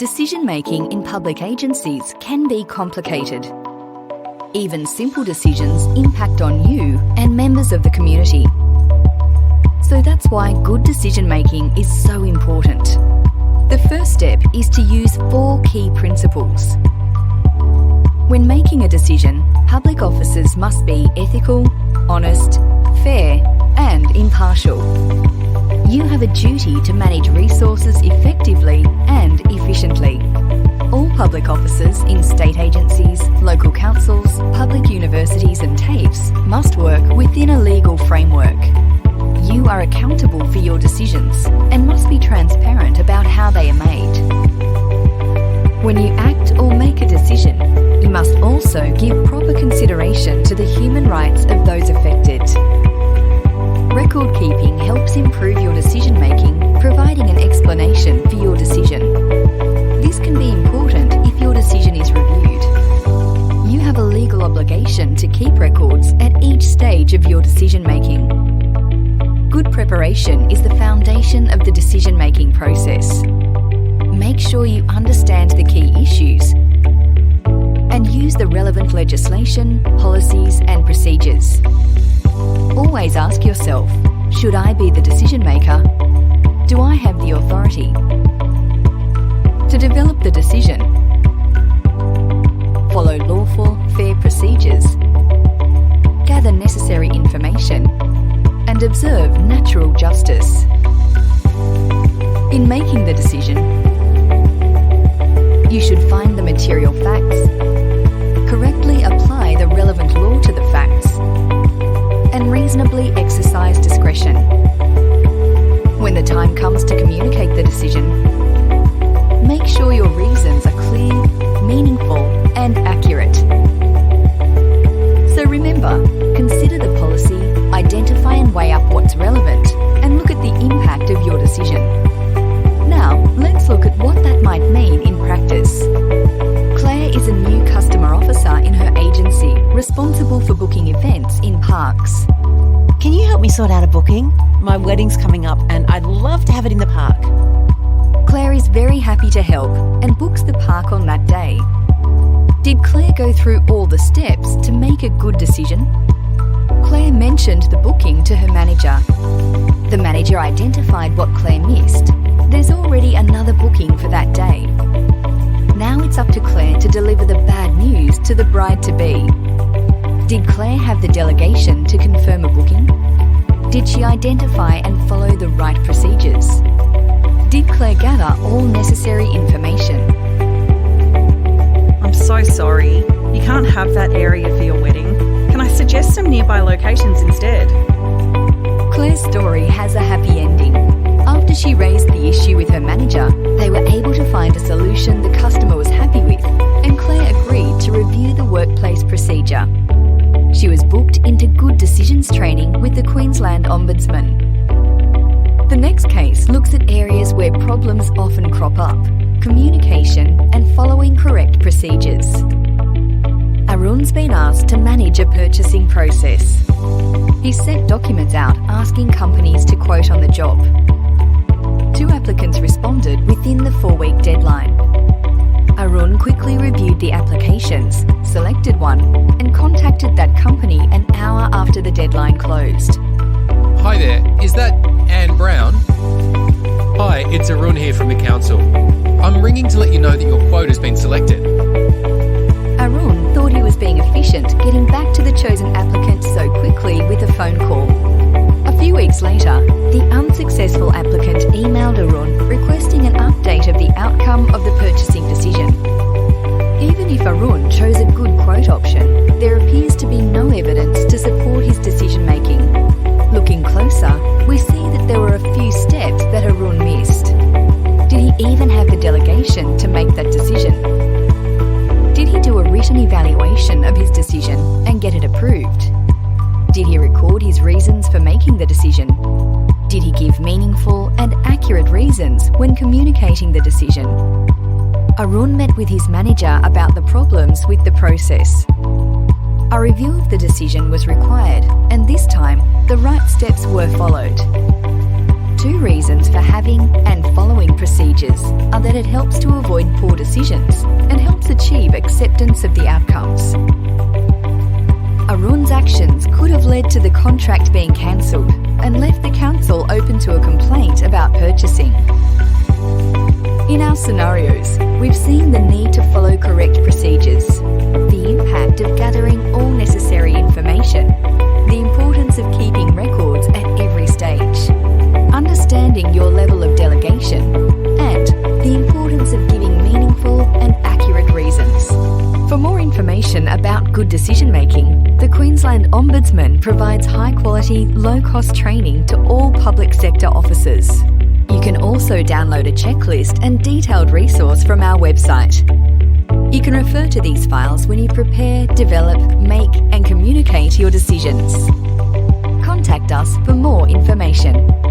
Decision-making in public agencies can be complicated. Even simple decisions impact on you and members of the community. So that's why good decision-making is so important. The first step is to use 4 key principles. When making a decision, public officers must be ethical, honest, fair, and impartial. You have a duty to manage resources effectively and efficiently. All public officers in state agencies, local councils, public universities and TAFEs must work within a legal framework. You are accountable for your decisions and must be transparent about how they are made. When you act or make a decision, you must also give proper consideration to the human rights of those affected. Record keeping helps improve your decision making, providing an explanation for your decision. This can be important if your decision is reviewed. You have a legal obligation to keep records at each stage of your decision making. Good preparation is the foundation of the decision making process. Make sure you understand the key issues and use the relevant legislation, policies and procedures. Always ask yourself, should I be the decision maker? Do I have the authority? To develop the decision, follow lawful, fair procedures, gather necessary information, and observe natural justice. In making the decision, you should find the material facts, correctly apply the relevant law to the facts, and reasonably exercise discretion. When the time comes to communicate the decision, make sure your reasons are clear, meaningful, and accurate. So remember, consider the policy, identify and weigh up what's relevant, and look at the impact of your decision. Now, let's look at what that might mean in practice. Claire is a new customer officer in her agency, responsible for booking events in parks. Can you help me sort out a booking? My wedding's coming up and I'd love to have it in the park. Claire is very happy to help and books the park on that day. Did Claire go through all the steps to make a good decision? Claire mentioned the booking to her manager. The manager identified what Claire missed. There's already another booking for that day. Now it's up to Claire to deliver the bad news to the bride-to-be. Did Claire have the delegation to confirm a booking? Did she identify and follow the right procedures? Did Claire gather all necessary information? I'm so sorry. You can't have that area for your wedding. Can I suggest some nearby locations instead? Claire's story has a happy ending. After she raised the issue with her manager, they were able to find a solution the customer was happy with, and Claire agreed to review the workplace procedure. She was booked into good decisions training with the Queensland Ombudsman. The next case looks at areas where problems often crop up: communication and following correct procedures. Arun's been asked to manage a purchasing process. He sent documents out asking companies to quote on the job. 2 applicants responded within the 4-week deadline. Arun quickly reviewed the applications, selected one, and contacted that company an hour after the deadline closed. Hi there, is that Anne Brown? Hi, it's Arun here from the council. I'm ringing to let you know that your quote has been selected. Arun thought he was being efficient, getting back to the chosen applicant so quickly with a phone call. A few weeks later, the unsuccessful applicant emailed Arun requesting an update of the outcome of the purchasing decision. Even if Arun chose a good quote option, there appears to be no evidence to support his decision making. Looking closer, we see that there were a few steps that Arun missed. Did he even have the delegation to make that decision? Did he do a written evaluation of his decision and get it approved? Did he record his reasons for making the decision? Did he give meaningful and accurate reasons when communicating the decision? Arun met with his manager about the problems with the process. A review of the decision was required, and this time, the right steps were followed. Two reasons for having and following procedures are that it helps to avoid poor decisions and helps achieve acceptance of the outcomes. Arun's actions could have led to the contract being cancelled and left the council open to a complaint about purchasing. In our scenarios, we've seen the need to follow correct procedures, the impact of gathering all necessary information, the importance of keeping records at every stage, understanding your level of delegation, and the importance of giving meaningful and accurate reasons. For more information about good decision making, the Queensland Ombudsman provides high-quality, low-cost training to all public sector officers. You can also download a checklist and detailed resource from our website. You can refer to these files when you prepare, develop, make and communicate your decisions. Contact us for more information.